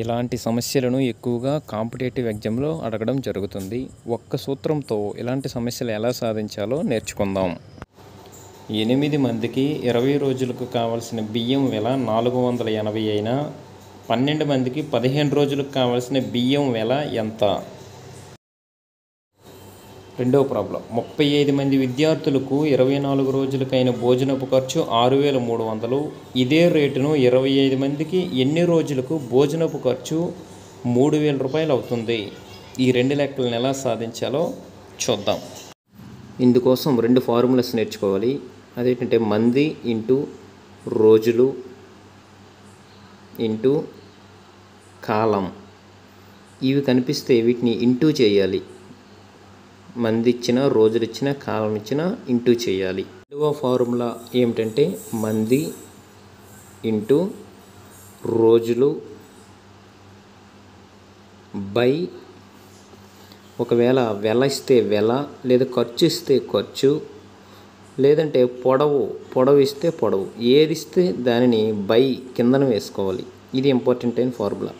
ఇలాంటి సమస్యలను ఎక్కువగా కాంపిటేటివ్ ఎగ్జామ్లో అడగడం జరుగుతుంది. ఒక్క సూత్రంతో ఇలాంటి సమస్యలు ఎలా సాధించాలో నేర్చుకుందాం. 8 మందికి 20 రోజులకు కావలసిన బియ్యం వెల 480 అయినా 12 మందికి 15 రోజులకు కావలసిన బియ్యం వెల ఎంత? రెండవ ప్రాబ్లం. 35 మంది విద్యార్థులకు 24 రోజులకైన భోజనపు ఖర్చు 6300. ఇదే రేటును 25 మందికి ఎన్ని రోజులకు భోజనపు ఖర్చు 3000 రూపాయలు అవుతుంది? ఈ రెండు లెక్కలను ఎలా సాధించాలో చూద్దాం. ఇందుకోసం రెండు ఫార్ములాస్ నేర్చుకోవాలి. అదేంటంటే మంది ఇంటూ రోజులు ఇంటూ కాలం. ఇవి కనిపిస్తే వీటిని ఇంటూ చేయాలి. మంది ఇచ్చిన, రోజులు ఇచ్చిన, కాలం ఇచ్చిన ఇంటూ చేయాలి. రెండవ ఫార్ములా ఏమిటంటే మంది ఇంటూ రోజులు బై, ఒకవేళ వెల ఇస్తే వెల, లేదా ఖర్చు ఇస్తే ఖర్చు, లేదంటే పొడవు ఇస్తే పొడవు, ఏది ఇస్తే దానిని బై కిందన వేసుకోవాలి. ఇది ఇంపార్టెంట్ అయిన ఫార్ములా.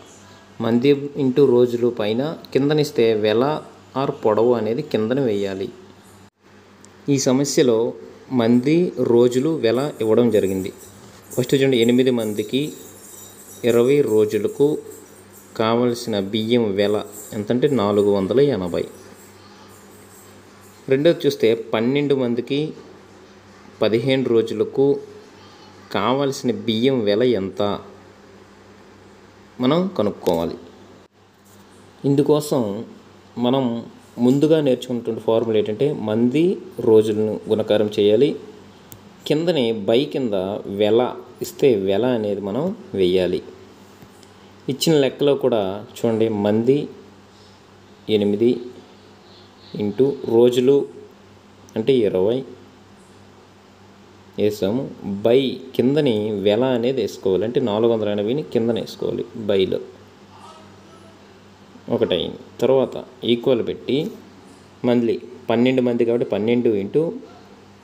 మంది ఇంటూ రోజులు పైన కిందనిస్తే వెల ఆర్ పొడవు అనేది కిందన వేయాలి. ఈ సమస్యలో మంది, రోజులు, వెల ఇవ్వడం జరిగింది. ఫస్ట్ చూడండి, 8 మందికి 20 రోజులకు కావలసిన బియ్యం వెల ఎంతంటే 480. రెండోది చూస్తే 12 మందికి 15 రోజులకు కావలసిన బియ్యం వెల ఎంత మనం కనుక్కోవాలి. ఇందుకోసం మనం ముందుగా నేర్చుకున్నటువంటి ఫార్ములా ఏంటంటే మంది రోజులను గుణకారం చేయాలి. కిందని బై కింద వెల ఇస్తే వెల అనేది మనం వెయ్యాలి. ఇచ్చిన లెక్కలో కూడా చూడండి, మంది 8 ఇంటూ రోజులు అంటే 20 వేసాము. బై కిందని వెల అనేది వేసుకోవాలి. అంటే 480ని కిందన వేసుకోవాలి బైలో. ఒకటైంది. తర్వాత ఈక్వల్ పెట్టి మంత్లీ 12 మంది కాబట్టి 12 ఇంటూ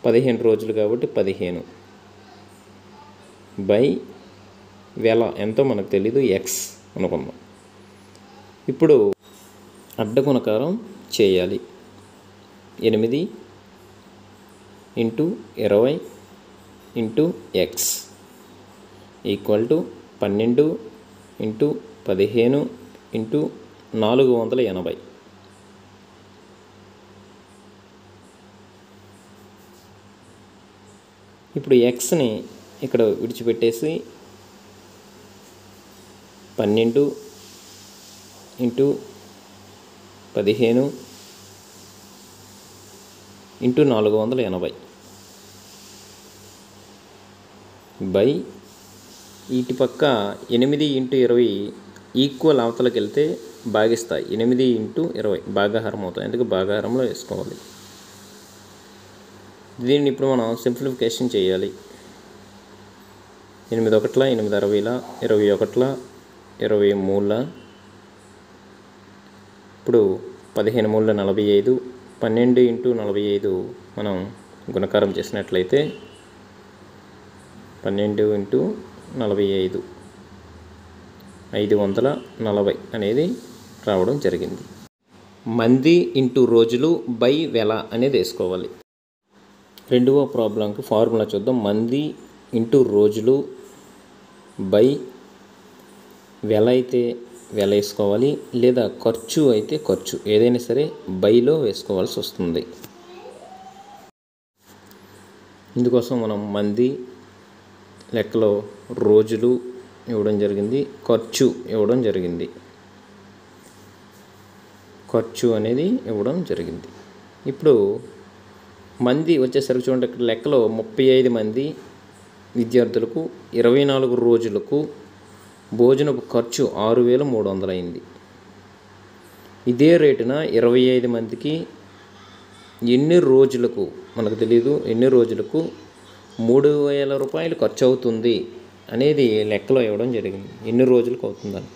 15 రోజులు కాబట్టి 15 బై వెల ఎంతో మనకు తెలీదు, ఎక్స్ అనుకుందాం. ఇప్పుడు అడ్డ గుణకారం చేయాలి. 8 into 20 into X equal to 12 into 15 into 480. ఇప్పుడు ఎక్స్ని ఇక్కడ విడిచిపెట్టేసి 12 ఇంటూ 15 ఇంటూ 480 బై ఇటు పక్క 8 ఇంటూ 20 ఈక్వల్ అవతలకి వెళ్తే భాగిస్తాయి. 8 ఇంటూ 20 భాగాహారం అవుతాయి. అందుకే భాగాహారంలో వేసుకోవాలి. దీన్ని ఇప్పుడు మనం సింప్లిఫికేషన్ చేయాలి. 8 ఒకట్ల 8 60ల 21 23ల, ఇప్పుడు 15 3 45, 12 ఇంటూ 45 మనం గుణకారం చేసినట్లయితే 12 ఇంటూ 45 540 అనేది రావడం జరిగింది. మంది ఇంటూ రోజులు బై వెల అనేది వేసుకోవాలి. రెండవ ప్రాబ్లంకి ఫార్ములా చూద్దాం. మంది ఇంటూ రోజులు బై వెల అయితే వెల వేసుకోవాలి, లేదా ఖర్చు అయితే ఖర్చు, ఏదైనా సరే బైలో వేసుకోవాల్సి వస్తుంది. ఇందుకోసం మనం మంది లెక్కలో రోజులు ఇవ్వడం జరిగింది, ఖర్చు ఇవ్వడం జరిగింది. ఖర్చు అనేది ఇవ్వడం జరిగింది. ఇప్పుడు మంది వచ్చేసరికి చూడండి, ఇక్కడ లెక్కలో 35 మంది విద్యార్థులకు 24 రోజులకు భోజనపు ఖర్చు 6300 అయింది. ఇదే రేటున 25 మందికి ఎన్ని రోజులకు మనకు తెలియదు, ఎన్ని రోజులకు 3000 రూపాయలు ఖర్చు అవుతుంది అనేది లెక్కలో ఇవ్వడం జరిగింది. ఎన్ని రోజులకు అవుతుందని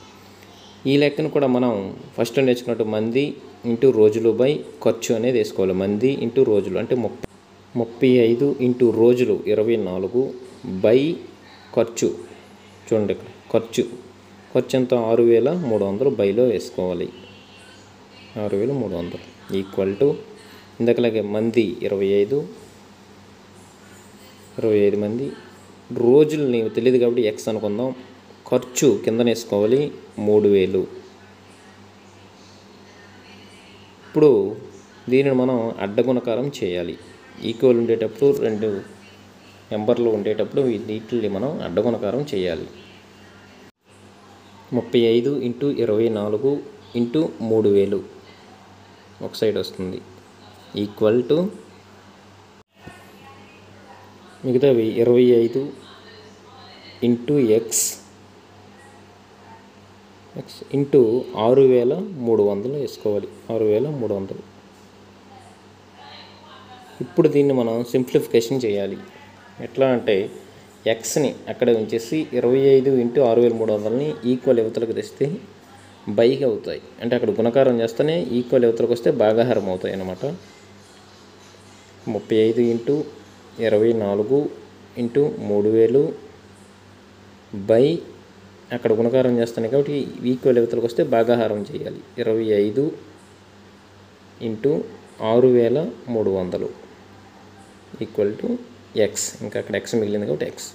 ఈ లెక్కను కూడా మనం ఫస్ట్ నేర్చుకున్నట్టు మంది ఇంటూ రోజులు బై ఖర్చు అనేది వేసుకోవాలి. మంది ఇంటూ రోజులు అంటే 35 ఇంటూ రోజులు 24 బై ఖర్చు. చూడండి, ఇక్కడ ఖర్చు ఖర్చు ఎంత 6,300 బైలో వేసుకోవాలి. 6,300 ఈక్వల్ టు ఇందాకలాగే మంది 25 మంది, రోజులు నీకు తెలియదు కాబట్టి ఎక్స్ అనుకుందాం. ఖర్చు కిందన వేసుకోవాలి 3,000. ఇప్పుడు దీనిని మనం అడ్డగుణకారం చేయాలి. ఈక్వల్ ఉండేటప్పుడు 2 నెంబర్లు ఉండేటప్పుడు వీటిని మనం అడ్డగుణకారం చేయాలి. 35 × 24 × 3,000 ఒక సైడ్ వస్తుంది ఈక్వల్ టు మిగతావి 25 × x ఇంటూ 6,300 వేసుకోవాలి. 6,300. ఇప్పుడు దీన్ని మనం సింప్లిఫికేషన్ చేయాలి. ఎట్లా అంటే ఎక్స్ని అక్కడ ఉంచేసి 25 × 6,300ని ఈక్వల్ యువతలకు తెస్తే బైకి అవుతాయి. అంటే అక్కడ గుణకారం చేస్తేనే ఈక్వల్ యువతలకు వస్తే భాగాహారం అవుతాయి అన్నమాట. 35 × 24 × 3,000 బై అక్కడ గుణకారం చేస్తాను కాబట్టి ఈక్వల్ యువతలకు వస్తే భాగాహారం చేయాలి. 25 × 6,300 ఈక్వల్ టు ఎక్స్. ఇంకా అక్కడ ఎక్స్ మిగిలింది కాబట్టి ఎక్స్.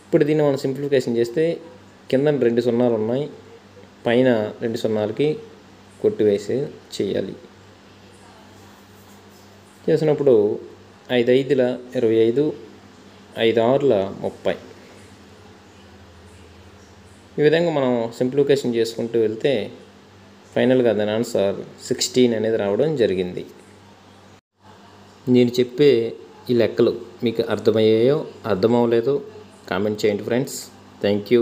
ఇప్పుడు దీన్ని మనం సింప్లిఫికేషన్ చేస్తే కింద 2 సున్నాలు ఉన్నాయి, పైన 2 సున్నాలకి కొట్టివేసి చేయాలి. చేసినప్పుడు 5 5ల 25, 5 6ల 30. ఈ విధంగా మనం సింప్లిఫికేషన్ చేసుకుంటూ వెళ్తే ఫైనల్గా దాని ఆన్సర్ 16 అనేది రావడం జరిగింది. నేను చెప్పే ఈ లెక్కలు మీకు అర్థమయ్యాయో అర్థమవలేదో కామెంట్ చేయండి ఫ్రెండ్స్. Thank you.